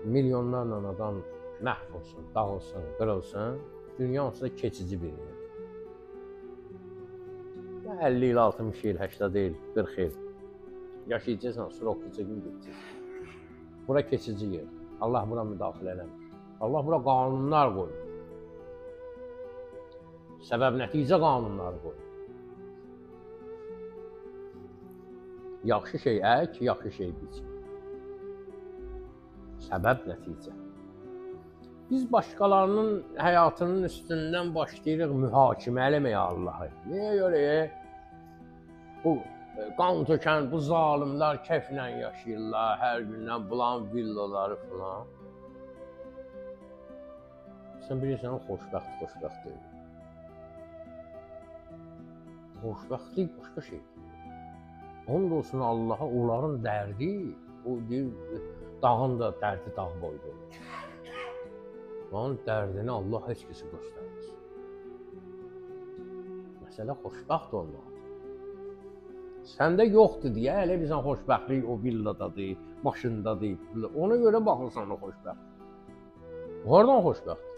milyonlarla adam məhv olsun, dağılsın, qırılsın, dünya onsuz da keçici bir yerdir. 50 il, 60 il, 80 il, 40 il yaşayacaqsan, sonra oxuyacaq gün gedəcəksən. Bura keçici yer. Allah bura müdaxilə eləmir. Allah bura qanunlar qoyur. Səbəb-nəticə qanunları qoyur. Yaxşı şey ək, yaxşı şey biç. Səbəb-nəticə. Biz başqalarının həyatının üstündən başlayırıq mühakimə eləməyə Allahı. Niyə görə? Bu qan tökən, bu zalimlər keyflə yaşayırlar, hər gündən bulan villaları falan. Sən bilirsən, xoşbəxt deyil. Xoşbəxtlik başqa şeydir. Onun olsun Allaha, onların dərdi, o deyir, dağın da dərdi dağ boyda olur. Onun dərdini Allah heç kəsi göstərmez. Məsələ xoşbəxt olmalıdır. Səndə yoxdur deyə, elə bizən xoşbəxtlik o villadadır, maşındadır. Ona görə baxırsan o xoşbəxt. Oradan xoşbəxt.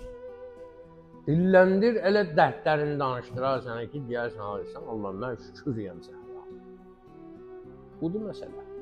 Dilləndir, elə dərdlərini danışdırar sənə ki, deyərsən, Allah, mən şükür deyəm sənə. Budur məsələ.